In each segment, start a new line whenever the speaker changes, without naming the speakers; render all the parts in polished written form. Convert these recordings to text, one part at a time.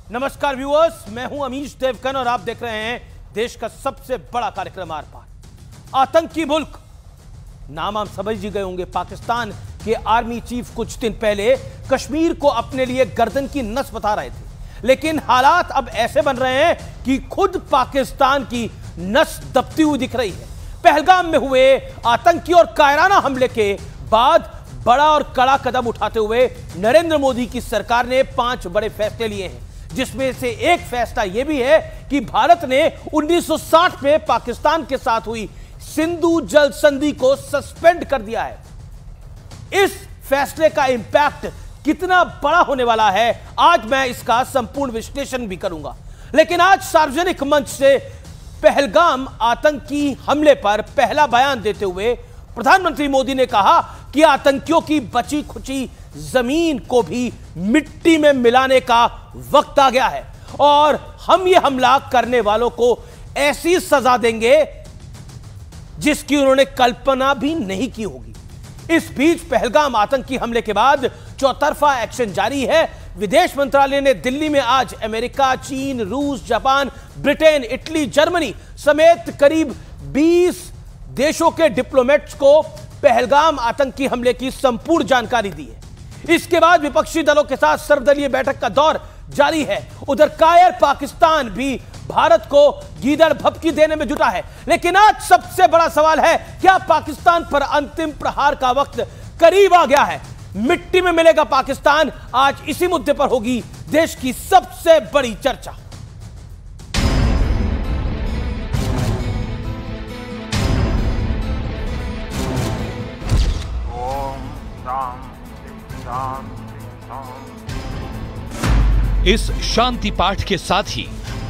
नमस्कार व्यूअर्स, मैं हूं अमीश देवगन और आप देख रहे हैं देश का सबसे बड़ा कार्यक्रम आर पार। आतंकी मुल्क नाम आप समझ ही गए होंगे। पाकिस्तान के आर्मी चीफ कुछ दिन पहले कश्मीर को अपने लिए गर्दन की नस बता रहे थे, लेकिन हालात अब ऐसे बन रहे हैं कि खुद पाकिस्तान की नस दबती हुई दिख रही है। पहलगाम में हुए आतंकी और कायराना हमले के बाद बड़ा और कड़ा कदम उठाते हुए नरेंद्र मोदी की सरकार ने 5 बड़े फैसले लिए हैं, जिसमें से एक फैसला यह भी है कि भारत ने 1960 में पाकिस्तान के साथ हुई सिंधु जल संधि को सस्पेंड कर दिया है। इस फैसले का इंपैक्ट कितना बड़ा होने वाला है, आज मैं इसका संपूर्ण विश्लेषण भी करूंगा। लेकिन आज सार्वजनिक मंच से पहलगाम आतंकी हमले पर पहला बयान देते हुए प्रधानमंत्री मोदी ने कहा कि आतंकियों की बची खुची जमीन को भी मिट्टी में मिलाने का वक्त आ गया है और हम ये हमला करने वालों को ऐसी सजा देंगे जिसकी उन्होंने कल्पना भी नहीं की होगी। इस बीच पहलगाम आतंकी हमले के बाद चौतरफा एक्शन जारी है। विदेश मंत्रालय ने दिल्ली में आज अमेरिका, चीन, रूस, जापान, ब्रिटेन, इटली, जर्मनी समेत करीब 20 देशों के डिप्लोमेट्स को पहलगाम आतंकी हमले की संपूर्ण जानकारी दी है। इसके बाद विपक्षी दलों के साथ सर्वदलीय बैठक का दौर जारी है। उधर कायर पाकिस्तान भी भारत को गीदड़ भभकी देने में जुटा है। लेकिन आज सबसे बड़ा सवाल है, क्या पाकिस्तान पर अंतिम प्रहार का वक्त करीब आ गया है? मिट्टी में मिलेगा पाकिस्तान, आज इसी मुद्दे पर होगी देश की सबसे बड़ी चर्चा।
इस शांति पाठ के साथ ही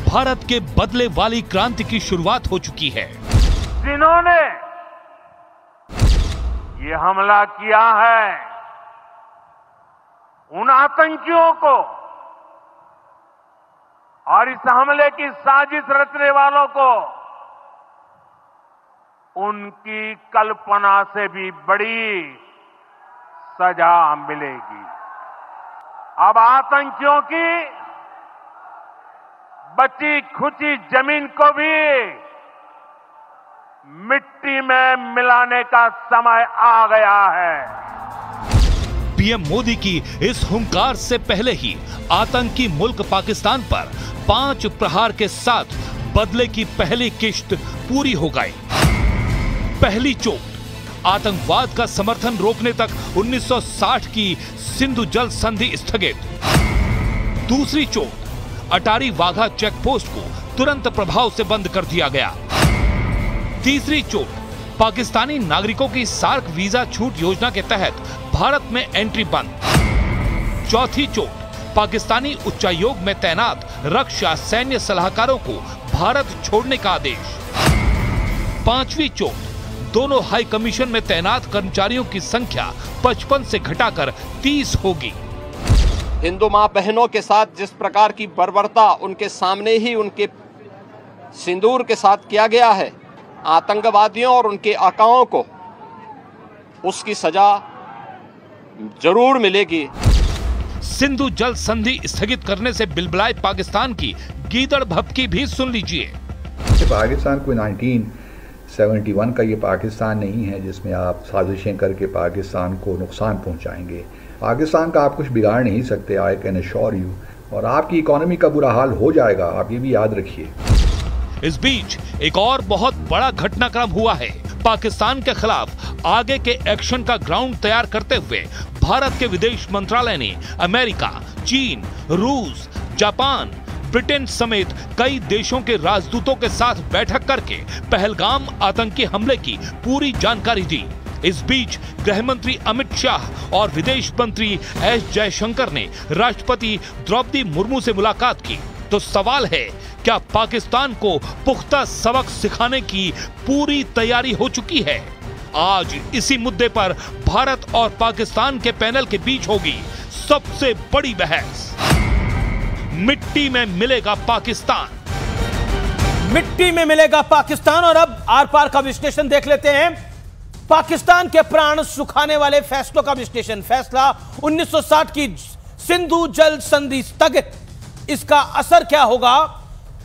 भारत के बदले वाली क्रांति की शुरुआत हो चुकी है।
जिन्होंने ये हमला किया है, उन आतंकियों को और इस हमले की साजिश रचने वालों को उनकी कल्पना से भी बड़ी सजा मिलेगी। अब आतंकियों की बची खुची जमीन को भी मिट्टी में मिलाने का समय आ गया है।
पीएम मोदी की इस हुंकार से पहले ही आतंकी मुल्क पाकिस्तान पर 5 प्रहार के साथ बदले की पहली किश्त पूरी हो गई। पहली चोट आतंकवाद का समर्थन रोकने तक 1960 की सिंधु जल संधि स्थगित। दूसरी चोट अटारी वाघा चेक पोस्ट को तुरंत प्रभाव से बंद कर दिया गया। तीसरी चोट पाकिस्तानी नागरिकों की सार्क वीजा छूट योजना के तहत भारत में एंट्री बंद। चौथी चोट पाकिस्तानी उच्चायोग में तैनात रक्षा सैन्य सलाहकारों को भारत छोड़ने का आदेश। पांचवी चोट दोनों हाई कमीशन में तैनात कर्मचारियों की संख्या 55 से घटाकर 30 होगी।
हिंदू मां बहनों के साथ जिस प्रकार की बर्बरता उनके सामने ही उनके सिंदूर के साथ किया गया है, आतंकवादियों और उनके आकाओं को उसकी सजा जरूर मिलेगी।
सिंधु जल संधि स्थगित करने से बिलबिलाए पाकिस्तान की गीदड़ भभकी भी सुन लीजिए।
पाकिस्तान कोई 1971 का ये पाकिस्तान नहीं है जिसमें आप साजिशें करके पाकिस्तान को नुकसान पहुंचाएंगे। पाकिस्तान का आप कुछ बिगाड़ नहीं सकते, आई कैन एश्योर यू। और आपकी इकोनॉमी का बुरा हाल हो जाएगा, आप ये भी याद रखिए।
इस बीच एक और बहुत बड़ा घटनाक्रम हुआ है। पाकिस्तान के खिलाफ आगे के एक्शन का ग्राउंड तैयार करते हुए भारत के विदेश मंत्रालय ने अमेरिका, चीन, रूस, जापान, ब्रिटेन समेत कई देशों के राजदूतों के साथ बैठक करके पहलगाम आतंकी हमले की पूरी जानकारी दी। इस बीच गृह मंत्री अमित शाह और विदेश मंत्री एस जयशंकर ने राष्ट्रपति द्रौपदी मुर्मू से मुलाकात की। तो सवाल है, क्या पाकिस्तान को पुख्ता सबक सिखाने की पूरी तैयारी हो चुकी है? आज इसी मुद्दे पर भारत और पाकिस्तान के पैनल के बीच होगी सबसे बड़ी बहस। मिट्टी में मिलेगा पाकिस्तान।
मिट्टी में मिलेगा पाकिस्तान। और अब आर पार का विश्लेषण देख लेते हैं। पाकिस्तान के प्राण सुखाने वाले फैसलों का विश्लेषण। फैसला 1960 की सिंधु जल संधि स्थगित। इसका असर क्या होगा?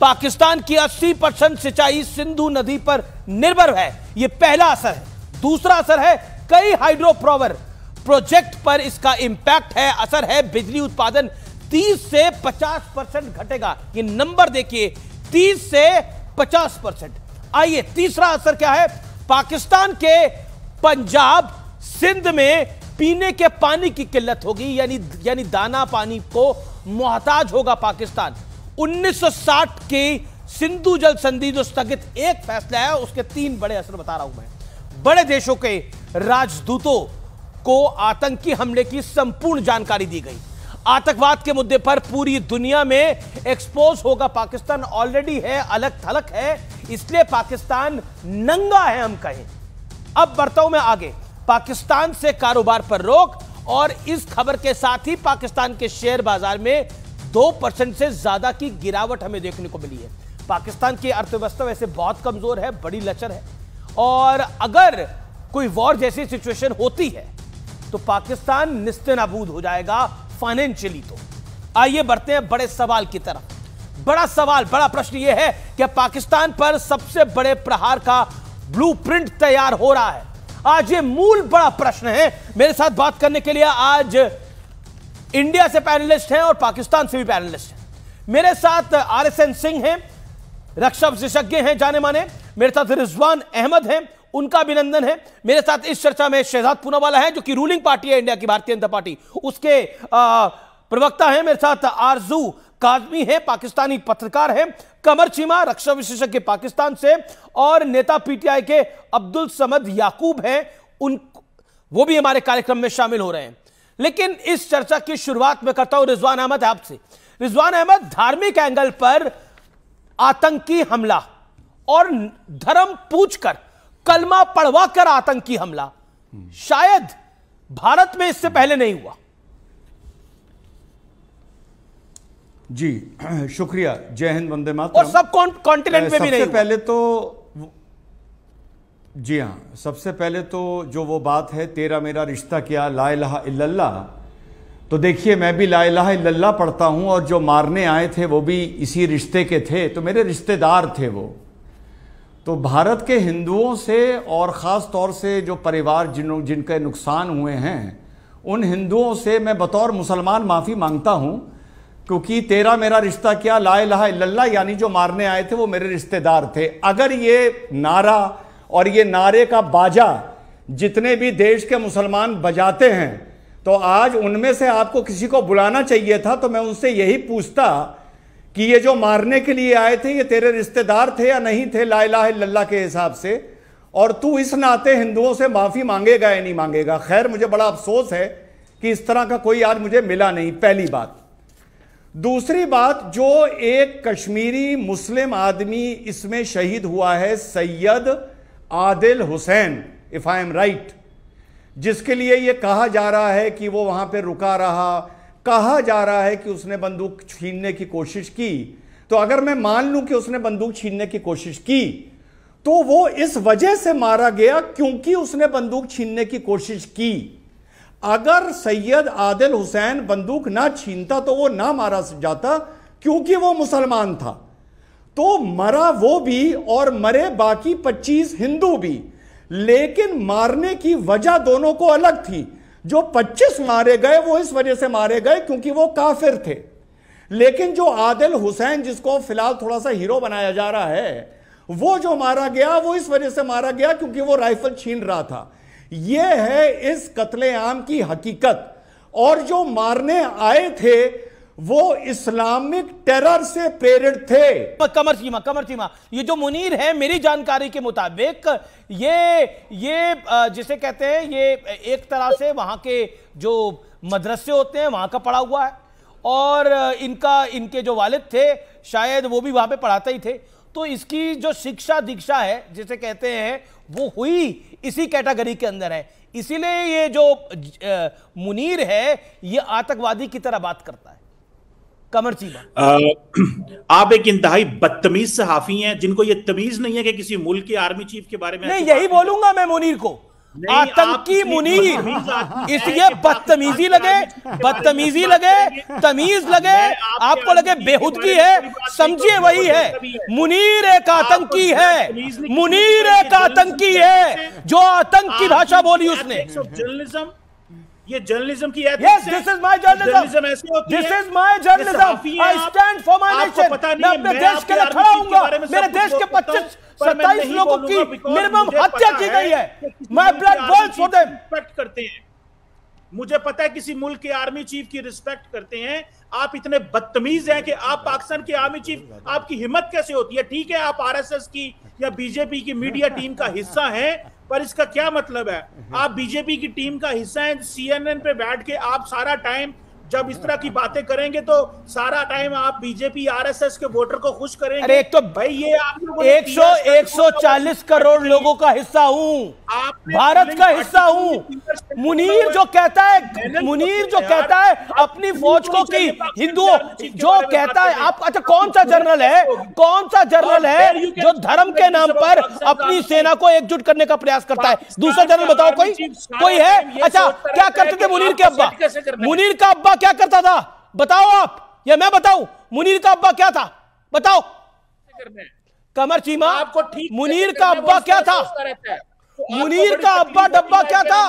पाकिस्तान की 80% सिंचाई सिंधु नदी पर निर्भर है, यह पहला असर है। दूसरा असर है कई हाइड्रो पावर प्रोजेक्ट पर इसका इंपैक्ट है, असर है बिजली उत्पादन 30 से 50% घटेगा। ये नंबर देखिए, 30 से 50%। आइए तीसरा असर क्या है? पाकिस्तान के पंजाब सिंध में पीने के पानी की किल्लत होगी, यानी दाना पानी को मोहताज होगा पाकिस्तान। 1960 की सिंधु जल संधि जो स्थगित एक फैसला है, उसके 3 बड़े असर बता रहा हूं मैं। बड़े देशों के राजदूतों को आतंकी हमले की संपूर्ण जानकारी दी गई। आतंकवाद के मुद्दे पर पूरी दुनिया में एक्सपोज होगा पाकिस्तान। ऑलरेडी है, अलग थलग है, इसलिए पाकिस्तान नंगा है हम कहें। अब बढ़ता हूं मैं आगे। पाकिस्तान से कारोबार पर रोक, और इस खबर के साथ ही पाकिस्तान के शेयर बाजार में 2% से ज्यादा की गिरावट हमें देखने को मिली है। पाकिस्तान की अर्थव्यवस्था वैसे बहुत कमजोर है, बड़ी लचर है, और अगर कोई वॉर जैसी सिचुएशन होती है तो पाकिस्तान निस्तेनाबूद हो जाएगा फाइनेंशियली। तो आइए बढ़ते हैं बड़े सवाल की तरफ। बड़ा सवाल, बड़ा प्रश्न यह है कि पाकिस्तान पर सबसे बड़े प्रहार का ब्लूप्रिंट तैयार हो रहा है। आज ये मूल बड़ा प्रश्न है। मेरे साथ बात करने के लिए आज इंडिया से पैनलिस्ट हैं और पाकिस्तान से भी पैनलिस्ट हैं। मेरे साथ RSN सिंह हैं, रक्षा विशेषज्ञ हैं जाने माने। मेरे साथ रिजवान अहमद हैं, उनका अभिनंदन है। मेरे साथ इस चर्चा में शहजाद पूनावाला है, जो कि रूलिंग पार्टी है इंडिया की, भारतीय जनता पार्टी, उसके प्रवक्ता हैं। मेरे साथ आरजू काजमी है, पाकिस्तानी पत्रकार हैं। कमर चीमा, रक्षा विशेषज्ञ पाकिस्तान से, और नेता PTI के अब्दुल समद याकूब हैं, वो भी हमारे कार्यक्रम में शामिल हो रहे हैं। लेकिन इस चर्चा की शुरुआत में करता हूं रिजवान अहमद आपसे। रिजवान अहमद, धार्मिक एंगल पर आतंकी हमला और धर्म पूछकर, कलमा पढ़वा कर आतंकी हमला, शायद भारत में इससे पहले नहीं हुआ।
जी शुक्रिया, जय हिंद, वंदे मातरम।
और सब कॉन्टिनेंट में भी नहीं हुआ।
सबसे पहले तो जी हाँ, सबसे पहले तो जो वो बात है, तेरा मेरा रिश्ता क्या, ला इलाहा इल्लल्लाह, तो देखिए मैं भी ला इलाहा इल्लल्लाह पढ़ता हूं, और जो मारने आए थे वो भी इसी रिश्ते के थे, तो मेरे रिश्तेदार थे वो। तो भारत के हिंदुओं से, और ख़ास तौर से जो परिवार जिनके नुकसान हुए हैं, उन हिंदुओं से मैं बतौर मुसलमान माफ़ी मांगता हूं, क्योंकि तेरा मेरा रिश्ता क्या, ला इलाहा इल्लल्लाह, यानी जो मारने आए थे वो मेरे रिश्तेदार थे। अगर ये नारा और ये नारे का बाजा जितने भी देश के मुसलमान बजाते हैं, तो आज उनमें से आपको किसी को बुलाना चाहिए था, तो मैं उनसे यही पूछता कि ये जो मारने के लिए आए थे, ये तेरे रिश्तेदार थे या नहीं थे ला इलाहा इल्लल्लाह के हिसाब से, और तू इस नाते हिंदुओं से माफ़ी मांगेगा या नहीं मांगेगा। खैर, मुझे बड़ा अफसोस है कि इस तरह का कोई आज मुझे मिला नहीं, पहली बात। दूसरी बात, जो एक कश्मीरी मुस्लिम आदमी इसमें शहीद हुआ है, Syed Adil Hussain, if I am right, जिसके लिए यह कहा जा रहा है कि वो वहां पे रुका रहा, कहा जा रहा है कि उसने बंदूक छीनने की कोशिश की। तो अगर मैं मान लूं कि उसने बंदूक छीनने की कोशिश की, तो वो इस वजह से मारा गया क्योंकि उसने बंदूक छीनने की कोशिश की। अगर सैयद आदिल हुसैन बंदूक ना छीनता तो वो ना मारा जाता, क्योंकि वो मुसलमान था। तो मरा वो भी और मरे बाकी 25 हिंदू भी, लेकिन मारने की वजह दोनों को अलग थी। जो 25 मारे गए वो इस वजह से मारे गए क्योंकि वो काफिर थे, लेकिन जो आदिल हुसैन, जिसको फिलहाल थोड़ा सा हीरो बनाया जा रहा है, वो जो मारा गया वो इस वजह से मारा गया क्योंकि वो राइफल छीन रहा था। यह है इस कत्लेआम की हकीकत। और जो मारने आए थे वो इस्लामिक टेरर से प्रेरित थे।
कमर चीमा, ये जो मुनीर है, मेरी जानकारी के मुताबिक ये जिसे कहते हैं, ये एक तरह से वहां के जो मदरसे होते हैं वहां का पढ़ा हुआ है, और इनके जो वालिद थे शायद वो भी वहां पे पढ़ाते ही थे। तो इसकी जो शिक्षा दीक्षा है जिसे कहते हैं, वो हुई इसी कैटेगरी के अंदर है। इसीलिए ये जो मुनीर है ये आतंकवादी की तरह बात करता है। कमर चीमा,
आप एक इंतहाई बदतमीज सहाफी हैं जिनको ये तमीज नहीं है कि किसी मुल्क के आर्मी चीफ के बारे में।
नहीं, यही बोलूंगा मैं मुनीर को। आतंकी मुनीर, इसलिए बदतमीजी लगे, तमीज लगे, आपको लगे बेहुदगी है, समझिए वही है। मुनीर एक आतंकी है, मुनीर एक आतंकी है, जो आतंक की भाषा बोली उसने।
जर्नलिज्म, ये जर्नलिज्म की
Yes, this is my journalism. This is my journalism. I stand for my nation. मैं अपने देश के लिए खड़ा हूँगा। मेरे देश के 25-27 लोगों की मिनिमम हत्या की गई है। My blood boils for them.
Respect करते हैं, मुझे पता है किसी मुल्क के आर्मी चीफ की रिस्पेक्ट करते हैं। आप इतने बदतमीज हैं कि आप पाकिस्तान के आर्मी चीफ, आपकी हिम्मत कैसे होती है? ठीक है, आप आरएसएस की या बीजेपी की मीडिया टीम का हिस्सा हैं, पर इसका क्या मतलब है? आप बीजेपी की टीम का हिस्सा हैं, सीएनएन पे बैठ के आप सारा टाइम जब इस तरह की बातें करेंगे तो सारा टाइम आप बीजेपी आरएसएस के वोटर को खुश करेंगे।
अरे एक तो
भाई ये आप
140 करोड़ लोगों का हिस्सा हूं, भारत का हिस्सा हूं। मुनीर जो कहता है अपनी फौज को कि हिंदुओं, जो कहता है आप, अच्छा कौन सा जर्नल है जो धर्म के नाम पर अपनी सेना को एकजुट करने का प्रयास करता है? दूसरा जर्नल बताओ, कोई है? अच्छा क्या करते थे मुनीर के अब्बा? मुनीर का अब्बा क्या करता था बताओ आप, या मैं बताऊं? मुनीर का अब्बा क्या था बताओ? कमर चीमा, मुनीर का अब्बा क्या था? मुनीर का अब्बा डब्बा क्या था?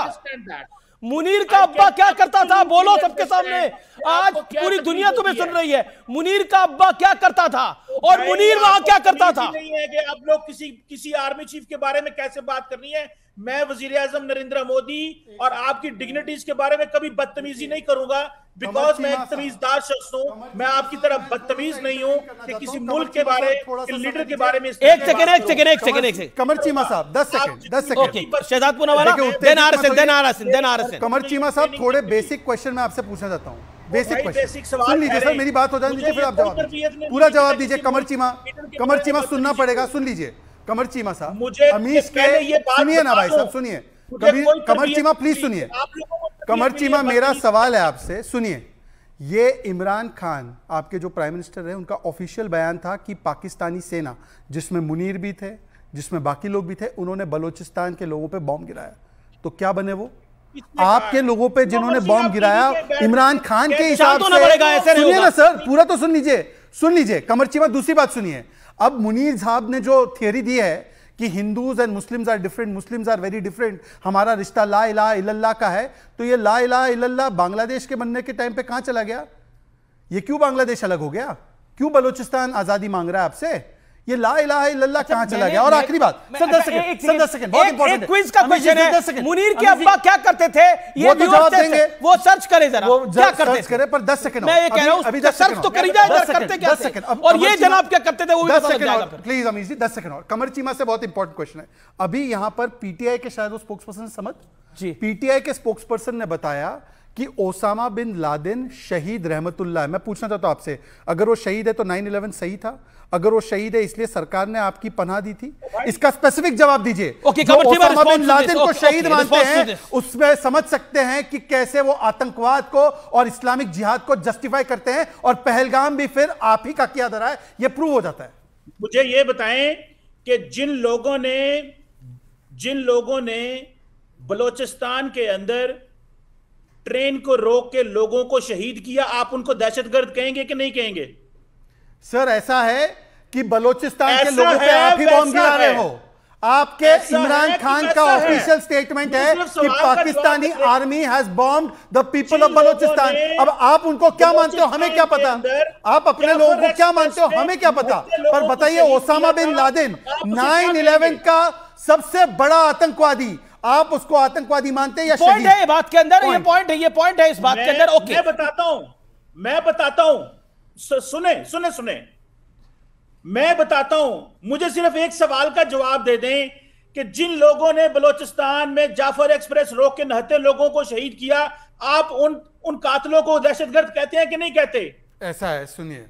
मुनीर का अब्बा क्या करता था? बोलो सबके सामने, आज पूरी दुनिया तुम्हें सुन रही है। मुनीर का अब्बा क्या करता था और मुनीर वहां क्या करता था?
नहीं है कि आप लोग किसी आर्मी चीफ के बारे में कैसे बात करनी है। मैं वजीर आजम नरेंद्र मोदी और आपकी डिग्निटीज के बारे में कभी बदतमीजी नहीं करूंगा, बिकॉज मैं एक तमीजदार शख्स हूं। मैं आपकी तरह बदतमीज नहीं हूं कि किसी मुल्क के बारे, लीडर के बारे में।
एक सेकंड
कमर चीमा साहब 10 second
Shehzad Poonawalla, then RSN.
Qamar Cheema साहब थोड़े बेसिक क्वेश्चन मैं आपसे पूछना चाहता हूँ। बेसिक क्वेश्चन सुन लीजिए सर, मेरी बात हो जाने दीजिए, फिर आप जवाब पूरा जवाब दीजिए। कमर चीमा सुनना पड़ेगा, सुन लीजिए। कमर चीमा साहब, अमीश के सुनिए ना भाई साहब, सुनिए। कमर चीमा प्लीज सुनिए। कमर चीमा, मेरा सवाल है आपसे, सुनिए। ये इमरान खान आपके जो प्राइम मिनिस्टर है, उनका ऑफिशियल बयान था कि पाकिस्तानी सेना, जिसमें मुनीर भी थे, जिसमें बाकी लोग भी थे, उन्होंने बलोचिस्तान के लोगों पे बॉम्ब गिराया। तो क्या बने वो? आपके लोगों पे जिन्होंने बॉम्ब गिराया इमरान खान के हिसाब से, सुनिए ना सर, पूरा तो सुन लीजिए। कमर चीमा, दूसरी बात सुनिए। अब मुनीर साहब ने जो थियरी दी है कि Hindus and Muslims are different, Muslims are very different, हमारा रिश्ता ला इलाहा इल्लल्लाह का है, तो ये ला इलाहा इल्लल्लाह बांग्लादेश के बनने के टाइम पे कहां चला गया? ये क्यों बांग्लादेश अलग हो गया? क्यों बलोचिस्तान आजादी मांग रहा है आपसे? ये ला इलाहा इल्लल्लाह कहां चला गया? और आखिरी बात सर, 10 सेकंड बहुत इंपॉर्टेंट है,
क्विज का क्वेश्चन है। मुनीर के अब्बा क्या करते थे?
ये जवाब देंगे,
वो सर्च करे जरा, क्या करते थे?
पर 10 सेकंड
मैं ये कह रहा हूं, अभी सर्च तो करी जाए, करते क्या थे? और ये जनाब क्या करते थे वो भी पता लग जाएगा।
प्लीज अमीश जी 10 सेकंड और। कमर चीमा से बहुत इंपॉर्टेंट क्वेश्चन है। अभी यहां पर पीटीआई के शायद वो स्पोक्स पर्सन समझ जी, पीटीआई के स्पोक्स पर्सन ने बताया कि ओसामा बिन लादेन शहीद रहमतुल्लाह। मैं पूछना चाहता हूं आपसे, अगर वो शहीद है तो 9/11 सही था? अगर वो शहीद है इसलिए सरकार ने आपकी पनाह दी थी? इसका स्पेसिफिक जवाब दीजिए। जो ओसामा बिन लादेन को शहीद मानते हैं, उसमें समझ सकते हैं कि कैसे वो आतंकवाद को और इस्लामिक जिहाद को जस्टिफाई करते हैं, और पहलगाम भी फिर आप ही का किया धरा है, ये प्रूव हो जाता है।
मुझे ये बताएं कि जिन लोगों ने बलोचिस्तान के अंदर ट्रेन को रोक के लोगों को शहीद किया, आप उनको दहशतगर्द कहेंगे कि नहीं कहेंगे?
सर ऐसा है कि बलोचिस्तान के लोगों पे आप ही बॉम्ब गिरा रहे हो। आपके इमरान खान का ऑफिशियल स्टेटमेंट है कि Pakistani army has bombed the people of Balochistan. अब आप उनको क्या मानते हो, हमें क्या पता? आप अपने लोगों को क्या मानते हो, हमें क्या पता? पर बताइए, ओसामा बिन लादेन 9/11 का सबसे बड़ा आतंकवादी, आप उसको आतंकवादी मानते हैं या शहीद?
पॉइंट है बात के अंदर, ये पॉइंट है इस बात के अंदर। ओके,
मैं बताता हूं, सुने, मैं बताता हूं। मुझे सिर्फ एक सवाल का जवाब दे दें कि जिन लोगों ने बलोचिस्तान में जाफर एक्सप्रेस रोक के 69 लोगों को शहीद किया, आप उन कातलों को दहशतगर्द कहते हैं कि नहीं कहते?
ऐसा है, सुनिए,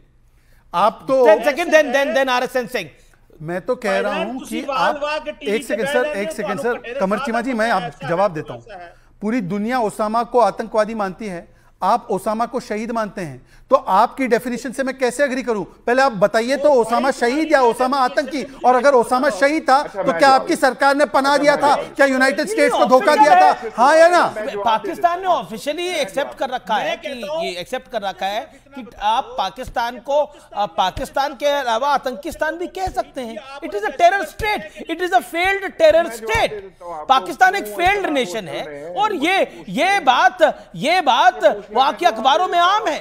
आप तो
देन आरएसएन सिंह,
मैं तो कह रहा हूं कि आप एक सेकंड सर, कमर चीमा जी, मैं आप जवाब देता हूं। पूरी दुनिया ओसामा को आतंकवादी मानती है, आप ओसामा को शहीद मानते हैं, तो आपकी डेफिनेशन से मैं कैसे एग्री करूं? पहले आप बताइए तो, ओसामा शहीद या ओसामा आतंकी? और अगर ओसामा शहीद था तो क्या आपकी सरकार ने पनाह दिया था? क्या यूनाइटेड स्टेट्स को धोखा दिया था? हाँ या ना?
पाकिस्तान ने ऑफिशियली एक्सेप्ट कर रखा है कि ये एक्सेप्ट कर रखा है कि आप पाकिस्तान को पाकिस्तान के अलावा आतंकिस्तान भी कह सकते हैं। It is a terror state, it is a failed terror state. Pakistan एक फेल्ड नेशन है और ये बात वहां के अखबारों में आम है।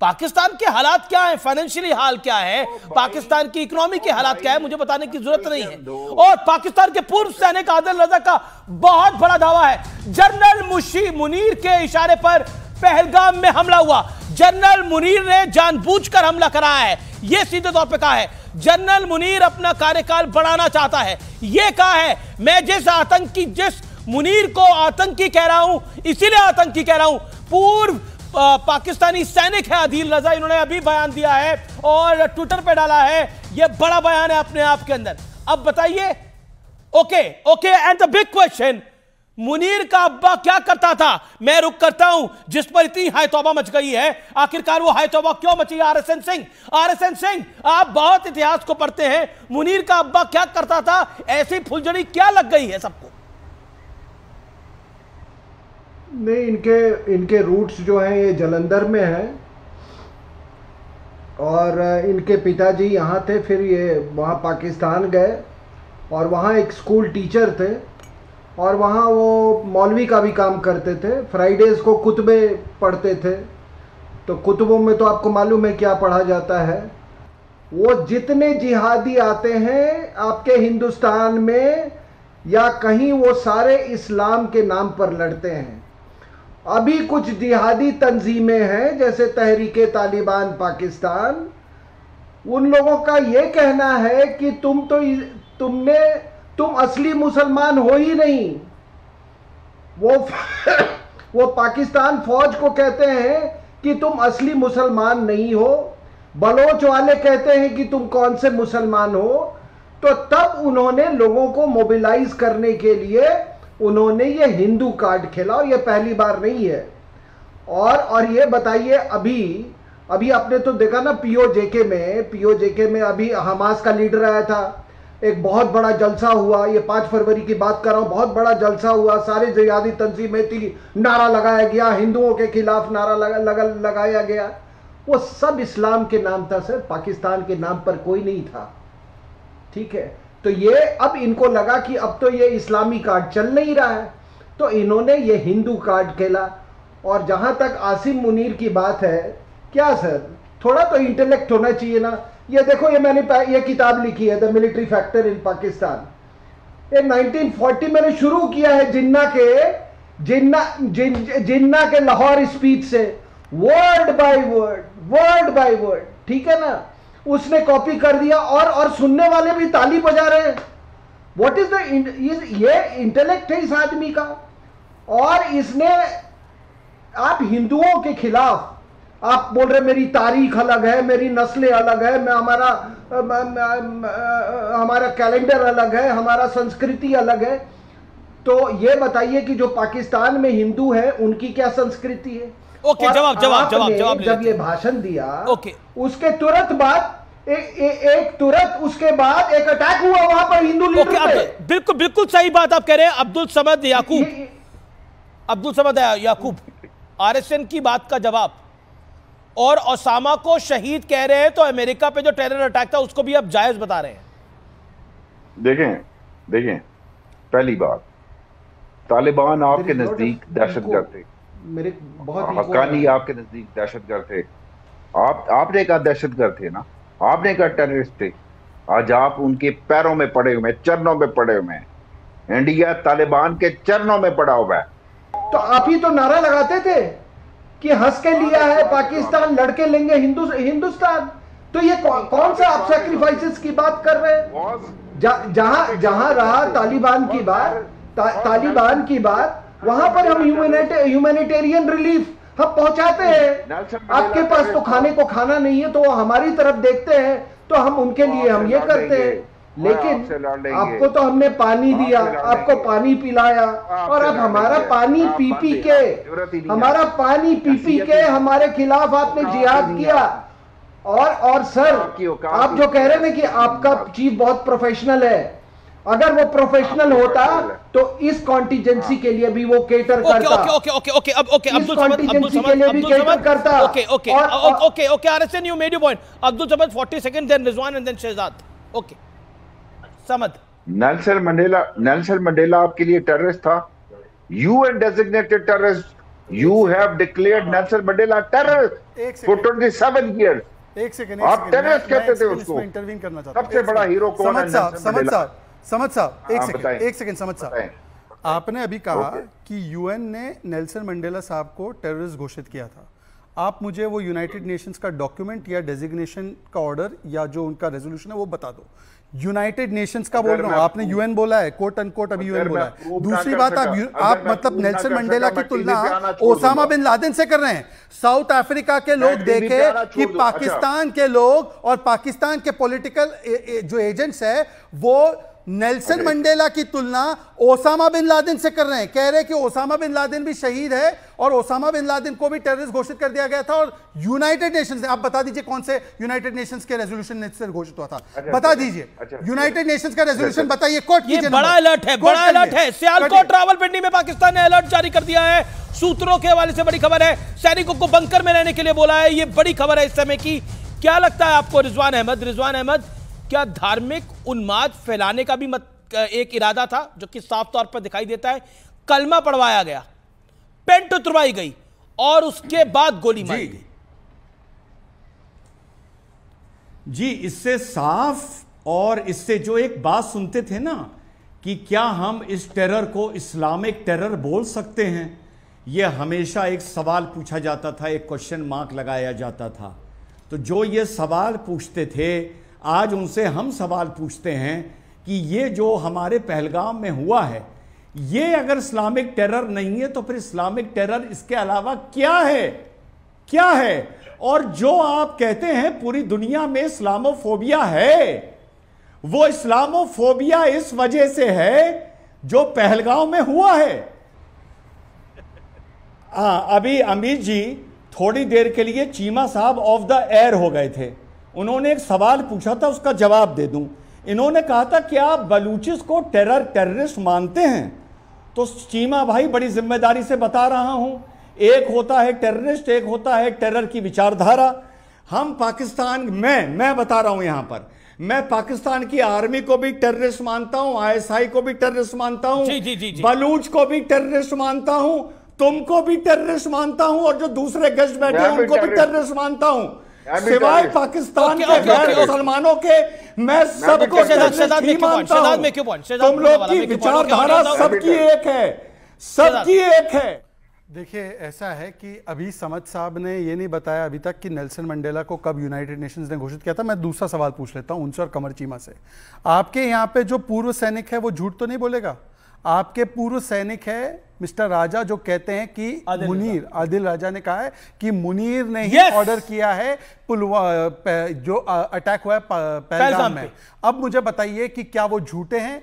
पाकिस्तान के हालात क्या है, फाइनेंशियली हाल क्या है, पाकिस्तान की इकोनॉमी के हालात क्या है, मुझे बताने की जरूरत नहीं है। और पाकिस्तान के पूर्व सैनिक आदिल रजा का बहुत बड़ा दावा है, जनरल मुनीर के इशारे पर पहलगाम में हमला हुआ। जनरल मुनीर ने जानबूझकर हमला कराया है, यह सीधे तौर पे कहा है। जनरल मुनीर अपना कार्यकाल बढ़ाना चाहता है, यह कहा है। मैं जिस मुनीर को आतंकी कह रहा हूं, इसीलिए आतंकी कह रहा हूं। पूर्व पाकिस्तानी सैनिक है आदिल रजा, इन्होंने अभी बयान दिया है और ट्विटर पे डाला है। यह बड़ा बयान है अपने आप के अंदर। अब बताइए, okay and the big question, Munir का अब्बा क्या करता था? मैं रुक करता हूं जिस पर इतनी हाय तौबा मच गई है। आखिरकार वो हाय तौबा क्यों मची? आरएसएन सिंह, आप बहुत इतिहास को पढ़ते हैं। मुनीर का अब्बा क्या करता था? ऐसी फुलझड़ी क्या लग गई है सबको?
नहीं, इनके रूट्स जो हैं ये जलंधर में हैं और इनके पिताजी यहाँ थे, फिर ये वहाँ पाकिस्तान गए और वहाँ एक स्कूल टीचर थे और वहाँ वो मौलवी का भी काम करते थे। फ्राइडेज़ को कुतबे पढ़ते थे, तो कुतबों में तो आपको मालूम है क्या पढ़ा जाता है। वो जितने जिहादी आते हैं आपके हिंदुस्तान में या कहीं, वो सारे इस्लाम के नाम पर लड़ते हैं। अभी कुछ जिहादी तंजीमें हैं जैसे तहरीके तालिबान पाकिस्तान, उन लोगों का ये कहना है कि तुम असली मुसलमान हो ही नहीं। वो पाकिस्तान फौज को कहते हैं कि तुम असली मुसलमान नहीं हो। बलोच वाले कहते हैं कि तुम कौन से मुसलमान हो। तो तब उन्होंने लोगों को मोबिलाइज करने के लिए उन्होंने ये हिंदू कार्ड खेला और ये पहली बार नहीं है। और ये बताइए, अभी आपने तो देखा ना पीओजेके में अभी हमास का लीडर आया था, एक बहुत बड़ा जलसा हुआ। ये 5 फरवरी की बात कर रहा हूँ, बहुत बड़ा जलसा हुआ, सारे जिहादी तंजीमें थी, नारा लगाया गया, हिंदुओं के खिलाफ नारा लगाया गया। वो सब इस्लाम के नाम था सर, पाकिस्तान के नाम पर कोई नहीं था। ठीक है, तो ये अब इनको लगा कि अब तो ये इस्लामी कार्ड चल नहीं रहा है, तो इन्होंने ये हिंदू कार्ड खेला। और जहां तक आसिम मुनीर की बात है, क्या सर थोड़ा तो इंटेलेक्ट होना चाहिए ना। ये देखो, ये मैंने ये किताब लिखी है, the military factor in Pakistan. ये 1940 मैंने शुरू किया है जिन्ना के लाहौर स्पीच से, वर्ड बाय वर्ड, ठीक है ना। उसने कॉपी कर दिया और सुनने वाले भी ताली बजा रहे हैं। व्हाट इज ये इंटेलेक्ट है इस आदमी का। और इसने, आप हिंदुओं के खिलाफ आप बोल रहे मेरी तारीख अलग है, मेरी नस्लें अलग है, हमारा कैलेंडर अलग है, हमारा संस्कृति अलग है। तो ये बताइए कि जो पाकिस्तान में हिंदू है उनकी क्या संस्कृति है?
ओके, जवाब
जब ये भाषण दिया, उसके तुरंत बाद उसके बाद एक अटैक हुआ वहां पर हिंदू लीडर पे।
बिल्कुल सही बात आप कह रहे हैं। अब्दुल समद याकूब, आरएसएन की बात का जवाब। और ओसामा को शहीद कह रहे हैं, तो अमेरिका पे जो टेरर अटैक था उसको भी अब जायज बता रहे हैं।
देखें, पहली बात, तालिबान आपके नजदीक दहशतगर्द थे,
मेरे बहुत
हक्कानी आपके नजदीक दहशतगर्द थे। आपने कहा दहशतगर्द थे ना, आपने कहा टेररिस्ट थे। आज आप उनके पैरों में पड़े हुए, चरणों में पड़े हुए हैं। इंडिया तालिबान के चरणों में पड़ा हुआ है।
तो आप ही तो नारा लगाते थे कि हंस के लिया है पाकिस्तान, लड़के लेंगे हिंदुस्तान। तो ये कौन सा आप सैक्रिफाइसेस की बात कर रहे हैं? जहां रहा तालिबान की बात, वहां पर हम ह्यूमैनिटेरियन रिलीफ हम पहुंचाते हैं। आपके पास तो खाने को खाना नहीं है, तो वो हमारी तरफ देखते हैं, तो हम उनके लिए हम ये करते हैं। लेकिन आपको तो हमने पानी दिया, आपको पानी पिलाया, और अब हमारा पानी पी के हमारे खिलाफ आपने जिहाद किया। और सर, आप जो कह रहे हैं ना कि आपका चीफ बहुत प्रोफेशनल है, अगर वो प्रोफेशनल होता तो इस कॉन्टिजेंसी के लिए भी वो केटर करता।
Okay Abdul RSN, you made your point. Abdul Samad 40 seconds, then Rizwan and then Shehzad. Okay, Samad.
Nelson Mandela आपके लिए टेररिस्ट था? UN designated terrorist. You have declared Nelson Mandela terrorist for 27 years.
एक second,
आप terrorist कहते थे उसको।
Intervene करना चाहता हूं।
सबसे बड़ा हीरो कौन है?
समझ साहब एक सेकंड समझ साहब, आपने अभी कहा कि यूएन ने नेल्सन मंडेला साहब को टेररिस्ट घोषित किया था। आप मुझे वो यूनाइटेड नेशंस का डॉक्यूमेंट या डेजिग्नेशन का ऑर्डर या जो उनका रेजोल्यूशन है वो बता दो। यूनाइटेड नेशंस का बोल रहा हूं, आपने यूएन बोला है, कोट अनकोट अभी यूएन बोला है। दूसरी बात, आप मतलब नेल्सन मंडेला की तुलना ओसामा बिन लादेन से कर रहे हैं। साउथ अफ्रीका के लोग देखे कि पाकिस्तान के लोग और पाकिस्तान के पॉलिटिकल जो एजेंट्स है वो नेल्सन मंडेला की तुलना ओसामा बिन लादेन से कर रहे हैं। कह रहे हैं कि ओसामा बिन लादेन भी शहीद है और ओसामा बिन लादेन को भी टेररिस्ट घोषित कर दिया गया था। और यूनाइटेड नेशंस, आप बता दीजिए कौन से यूनाइटेड नेशंस के रेजोल्यूशन से घोषित हुआ था, बता दीजिए। यूनाइटेड नेशंस का रेजोल्यूशन बताइए। कोर्ट कीजिए।
बड़ा अलर्ट है, बड़ा अलर्ट है। सियालकोट रावलपिंडी में पाकिस्तान ने अलर्ट जारी कर दिया है। सूत्रों के हवाले से बड़ी खबर है, सैनिकों को बंकर में रहने के लिए बोला है। ये बड़ी खबर है इस समय की। क्या लगता है आपको रिजवान अहमद, क्या धार्मिक उन्माद फैलाने का भी एक इरादा था, जो कि साफ तौर पर दिखाई देता है? कलमा पढ़वाया गया, पेंट उतरवाई गई और उसके बाद गोली मारी गई।
जी, इससे साफ और इससे जो एक बात सुनते थे ना कि क्या हम इस टेरर को इस्लामिक टेरर बोल सकते हैं, यह हमेशा एक सवाल पूछा जाता था, एक क्वेश्चन मार्क लगाया जाता था। तो जो ये सवाल पूछते थे, आज उनसे हम सवाल पूछते हैं कि ये जो हमारे पहलगाम में हुआ है, ये अगर इस्लामिक टेरर नहीं है तो फिर इस्लामिक टेरर इसके अलावा क्या है? और जो आप कहते हैं पूरी दुनिया में इस्लामोफोबिया है, वो इस्लामोफोबिया इस वजह से है जो पहलगाम में हुआ है। अभी अमित जी थोड़ी देर के लिए चीमा साहब ऑफ द एयर हो गए थे। उन्होंने एक सवाल पूछा था, उसका जवाब दे दूं। इन्होंने कहा था कि आप बलूचिस को टेररिस्ट मानते हैं? तो चीमा भाई बड़ी जिम्मेदारी से बता रहा हूं, एक होता है टेररिस्ट, एक होता है टेरर की विचारधारा। हम पाकिस्तान मैं बता रहा हूं यहां पर, मैं पाकिस्तान की आर्मी को भी टेररिस्ट मानता हूं, ISI को भी टेररिस्ट मानता हूं, बलूच को भी टेररिस्ट मानता हूं, तुमको भी टेररिस्ट मानता हूं, और जो दूसरे गेस्ट बैठे हैं उनको भी टेररिस्ट मानता हूं। सिवाय पाकिस्तान के गैर मुसलमानों के मैं सबको मानता हूं। तुम लोग की विचारधारा सबकी एक है।
देखिए, ऐसा है कि अभी समद साहब ने ये नहीं बताया अभी तक कि नेल्सन मंडेला को कब यूनाइटेड नेशंस ने घोषित किया था। मैं दूसरा सवाल पूछ लेता हूं उनसे और कमर चीमा से। आपके यहाँ पे जो पूर्व सैनिक है वो झूठ तो नहीं बोलेगा? आपके पूर्व सैनिक है मिस्टर राजा जो कहते हैं कि आदिल राजा ने कहा है कि मुनीर ने ही ऑर्डर किया है जो अटैक हुआ है पहलगाम में। अब मुझे बताइए कि क्या वो झूठे हैं